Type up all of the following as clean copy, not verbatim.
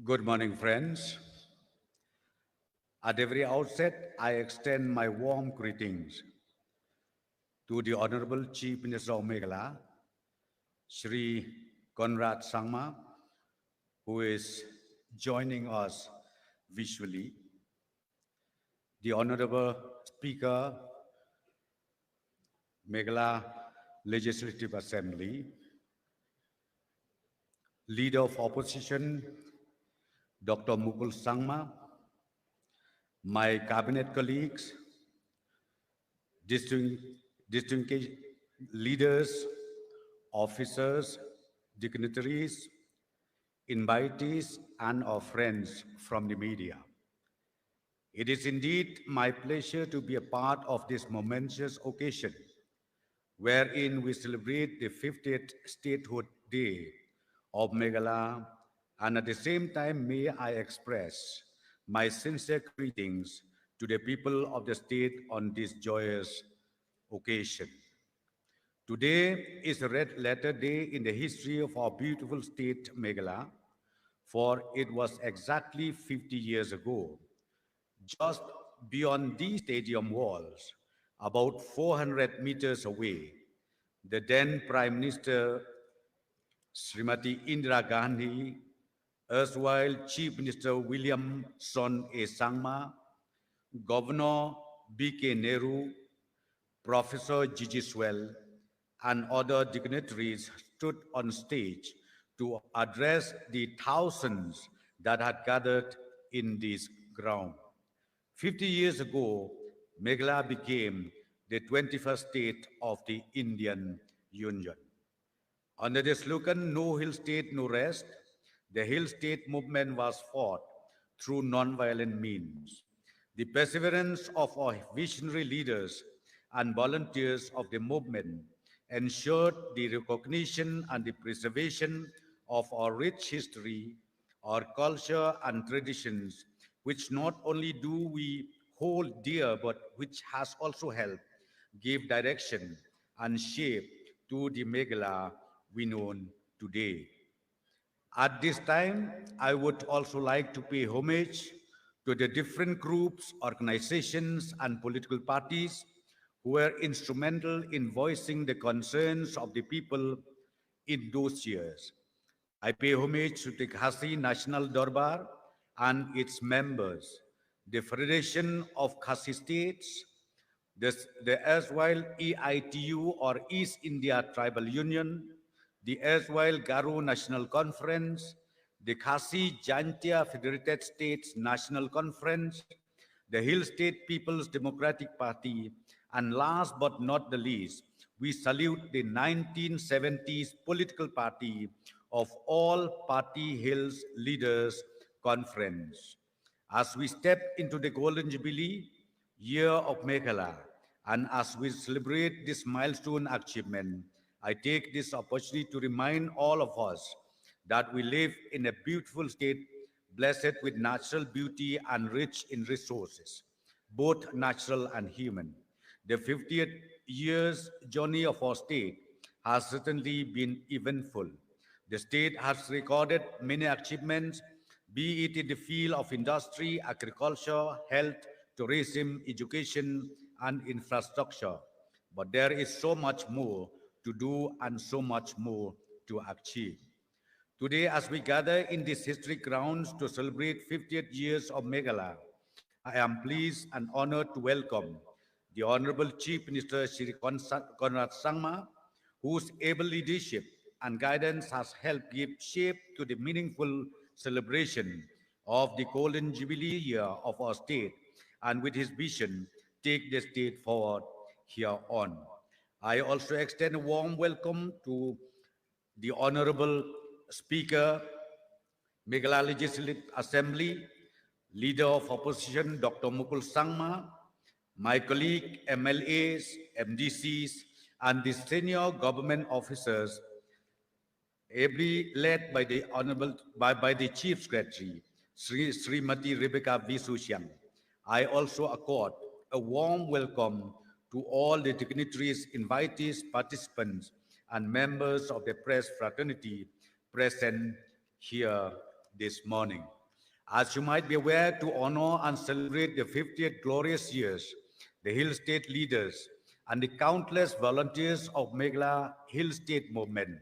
Good morning, friends. At every outset, I extend my warm greetings to the Honorable Chief Minister of Meghalaya, Shri Conrad Sangma, who is joining us visually, the Honorable Speaker, Meghalaya Legislative Assembly, Leader of Opposition, Dr. Mukul Sangma, my cabinet colleagues, distinguished, distinguished leaders, officers, dignitaries, invitees, and our friends from the media. It is indeed my pleasure to be a part of this momentous occasion, wherein we celebrate the 50th Statehood Day of Meghalaya, and at the same time, may I express my sincere greetings to the people of the state on this joyous occasion. Today is a red letter day in the history of our beautiful state, Meghalaya, for it was exactly 50 years ago, just beyond these stadium walls, about 400 meters away, the then Prime Minister Srimati Indira Gandhi, erstwhile Chief Minister William Son A. Sangma, Governor B.K. Nehru, Professor Gigi Swell, and other dignitaries stood on stage to address the thousands that had gathered in this ground. 50 years ago, Meghalaya became the 21st state of the Indian Union. Under the slogan, "No Hill State, No Rest," the Hill State movement was fought through non-violent means. The perseverance of our visionary leaders and volunteers of the movement ensured the recognition and the preservation of our rich history, our culture and traditions, which not only do we hold dear, but which has also helped give direction and shape to the Meghalaya we know today. At this time, I would also like to pay homage to the different groups, organizations, and political parties who were instrumental in voicing the concerns of the people in those years. I pay homage to the Khasi National Darbar and its members, the Federation of Khasi States, the erstwhile EITU or East India Tribal Union, the erstwhile Garo National Conference, the Khasi Jantia Federated States National Conference, the Hill State People's Democratic Party, and last but not the least, we salute the 1970s political party of All Party Hills Leaders Conference. As we step into the Golden Jubilee year of Meghalaya, and as we celebrate this milestone achievement, I take this opportunity to remind all of us that we live in a beautiful state blessed with natural beauty and rich in resources, both natural and human. The 50th years journey of our state has certainly been eventful. The state has recorded many achievements, be it in the field of industry, agriculture, health, tourism, education, and infrastructure. But there is so much more to do and so much more to achieve. Today, as we gather in these historic grounds to celebrate 50th years of Meghalaya, I am pleased and honored to welcome the Honorable Chief Minister Shri Conrad Sangma, whose able leadership and guidance has helped give shape to the meaningful celebration of the Golden Jubilee year of our state, and with his vision, take the state forward here on. I also extend a warm welcome to the Honorable Speaker, Meghalaya Legislative Assembly, Leader of Opposition, Dr. Mukul Sangma, my colleague MLAs, MDCs, and the senior government officers, ably led by the by the Chief Secretary, Srimati Rebecca Visusian. I also accord a warm welcome to all the dignitaries, invitees, participants, and members of the press fraternity present here this morning. As you might be aware, to honor and celebrate the 50th glorious years, the Hill State leaders and the countless volunteers of Meghalaya Hill State movement,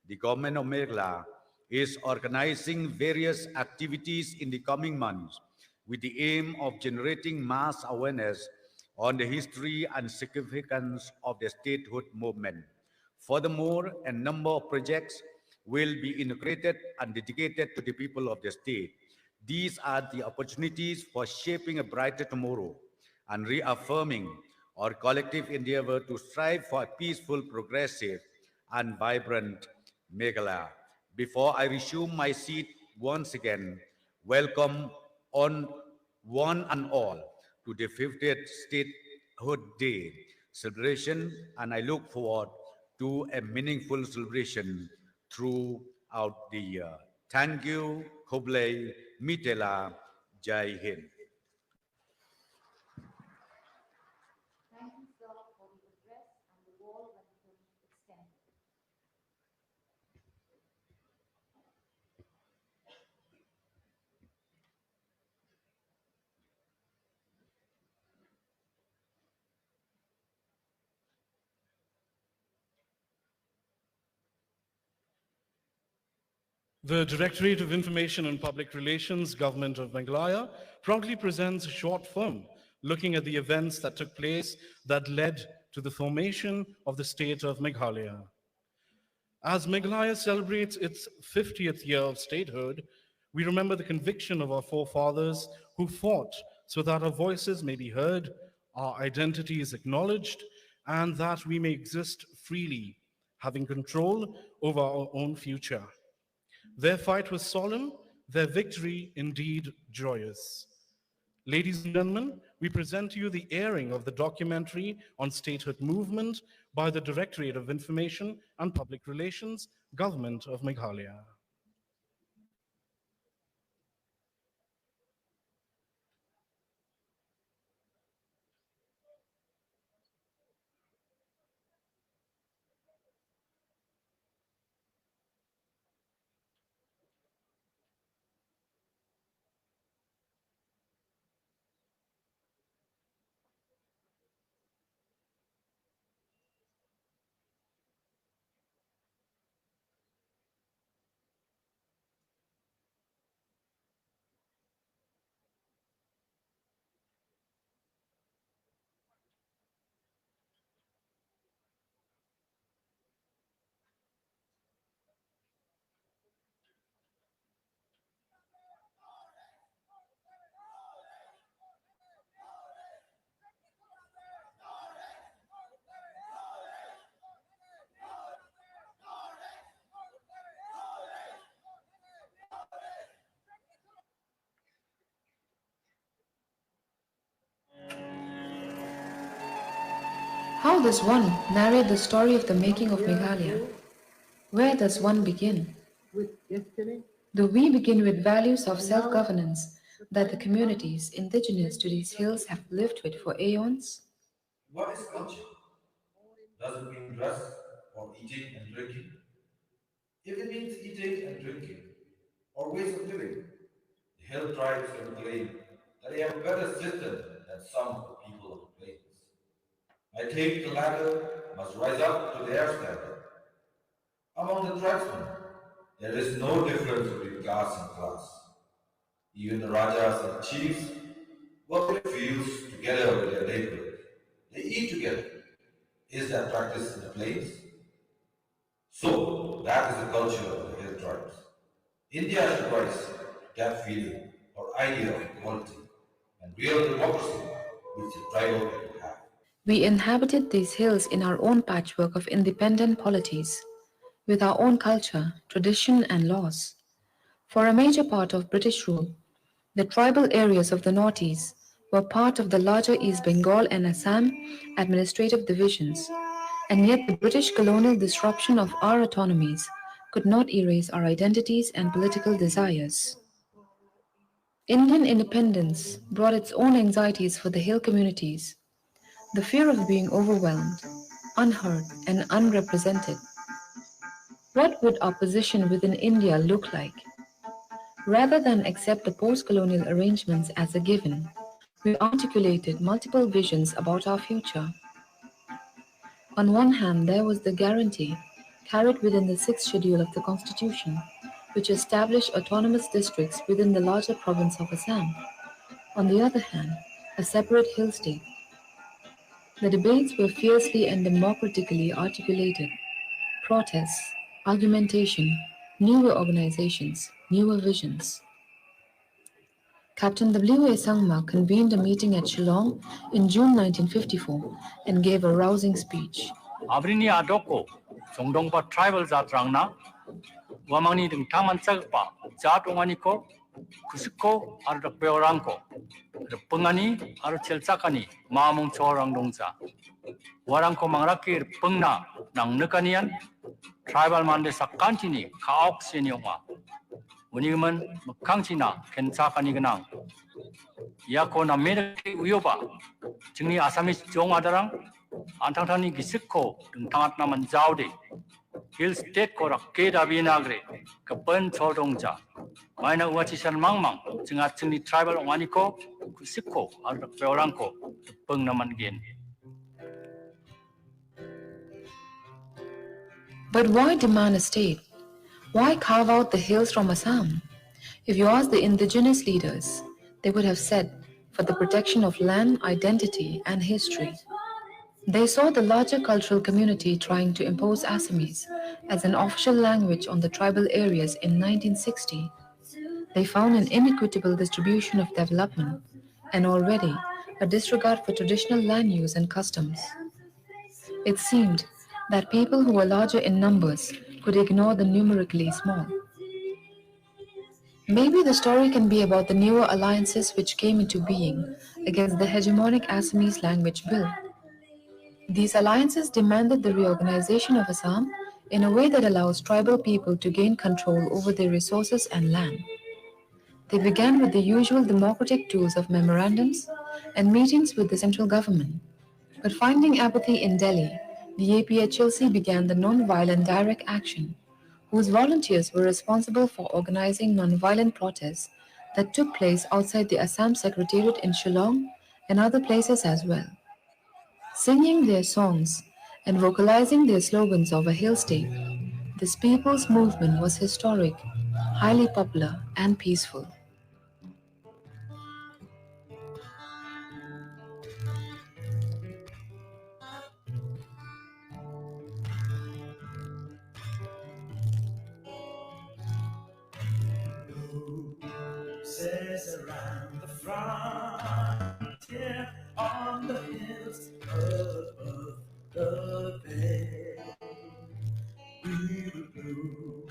the government of Meghalaya is organizing various activities in the coming months with the aim of generating mass awareness on the history and significance of the statehood movement. Furthermore, a number of projects will be integrated and dedicated to the people of the state. These are the opportunities for shaping a brighter tomorrow and reaffirming our collective endeavor to strive for a peaceful, progressive, and vibrant Meghalaya. Before I resume my seat once again, welcome on one and all to the 50th Statehood Day celebration, and I look forward to a meaningful celebration throughout the year. Thank you, Kublai, Mitela, Jai Hind. The Directorate of Information and Public Relations, Government of Meghalaya, proudly presents a short film looking at the events that took place that led to the formation of the state of Meghalaya. As Meghalaya celebrates its 50th year of statehood, we remember the conviction of our forefathers who fought so that our voices may be heard, our identities acknowledged, and that we may exist freely, having control over our own future. Their fight was solemn, their victory indeed joyous. Ladies and gentlemen, we present to you the airing of the documentary on statehood movement by the Directorate of Information and Public Relations, Government of Meghalaya. How does one narrate the story of the making of Meghalaya? Where does one begin? Do we begin with values of self-governance that the communities indigenous to these hills have lived with for aeons? What is culture? Does it mean dress or eating and drinking? If it means eating and drinking or ways of living, the hill tribes can claim that they have a better system than some of the people of the plains. I think the latter must rise up to their standard. Among the tribesmen, there is no difference between caste and class. Even the Rajas and chiefs work in the fields together with their neighbors. They eat together. Is that practiced in the plains? So, that is the culture of the hill tribes. India should rise to that feeling or idea of equality and real democracy which the tribal people have. We inhabited these hills in our own patchwork of independent polities, with our own culture, tradition, and laws. For a major part of British rule, the tribal areas of the Northeast were part of the larger East Bengal and Assam administrative divisions, and yet the British colonial disruption of our autonomies could not erase our identities and political desires. Indian independence brought its own anxieties for the hill communities, the fear of being overwhelmed, unheard, and unrepresented. What would our position within India look like? Rather than accept the post-colonial arrangements as a given, we articulated multiple visions about our future. On one hand, there was the guarantee, carried within the sixth schedule of the Constitution, which established autonomous districts within the larger province of Assam. On the other hand, a separate hill state. The debates were fiercely and democratically articulated. Protests, argumentation, newer organizations, newer visions. Captain W. A. Sangma convened a meeting at Shillong in June 1954 and gave a rousing speech. Abrini adoko, Songdongpa tribal zatrangna, Wamani ding taman sagpa, Zatunganiko, Kusuko, Ardapeoranko, the Pungani, Archelsakani, Mamung Chorang Dongza. Warangko Mangrakir Pungna, Nang Nukanian, tribal mande sakantini, Kaok Senyoma. Uniman, Makangsina, Kensakani Ganang. Yako na Medaki Uyoba, Jingni Asamis Jong Adarang, Antangtani Gisiko, Tangat Naman Zaudi, Hill State Korak Keda Binagre, Kapan Chodongja, Maina Wachisan Mangmang, Jingatini Tribal Waniko, Kusiko, Alda Peoranko, Pung Naman Gain. But why demand a state? Why carve out the hills from Assam? If you ask the indigenous leaders, they would have said, for the protection of land, identity, and history. They saw the larger cultural community trying to impose Assamese as an official language on the tribal areas in 1960. They found an inequitable distribution of development and already a disregard for traditional land use and customs. It seemed that people who were larger in numbers could ignore the numerically small. Maybe the story can be about the newer alliances which came into being against the hegemonic Assamese language bill. These alliances demanded the reorganization of Assam in a way that allows tribal people to gain control over their resources and land. They began with the usual democratic tools of memorandums and meetings with the central government. But finding apathy in Delhi, the APHLC began the non-violent direct action, whose volunteers were responsible for organizing non-violent protests that took place outside the Assam Secretariat in Shillong and other places as well. Singing their songs and vocalizing their slogans of a hill state, this people's movement was historic, highly popular, and peaceful. Says around the frontier on the hills above the bay. We will bloom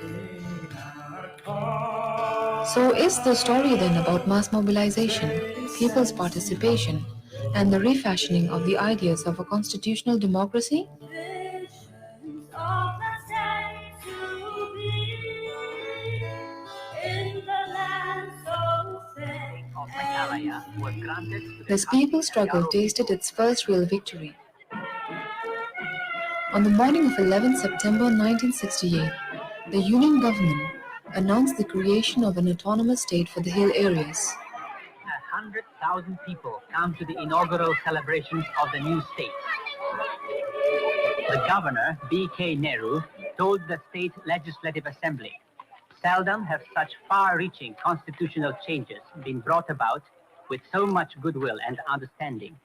in our cause. So is the story then about mass mobilization, people's participation, and the refashioning of the ideas of a constitutional democracy? Visions of the day to be in the land so fair. Of Meghalaya was granted to the This people struggle tasted its first real victory. On the morning of 11 September 1968, the Union government announced the creation of an autonomous state for the hill areas. 100,000 people come to the inaugural celebrations of the new state. The governor, B.K. Nehru, told the state legislative assembly, seldom have such far-reaching constitutional changes been brought about with so much goodwill and understanding.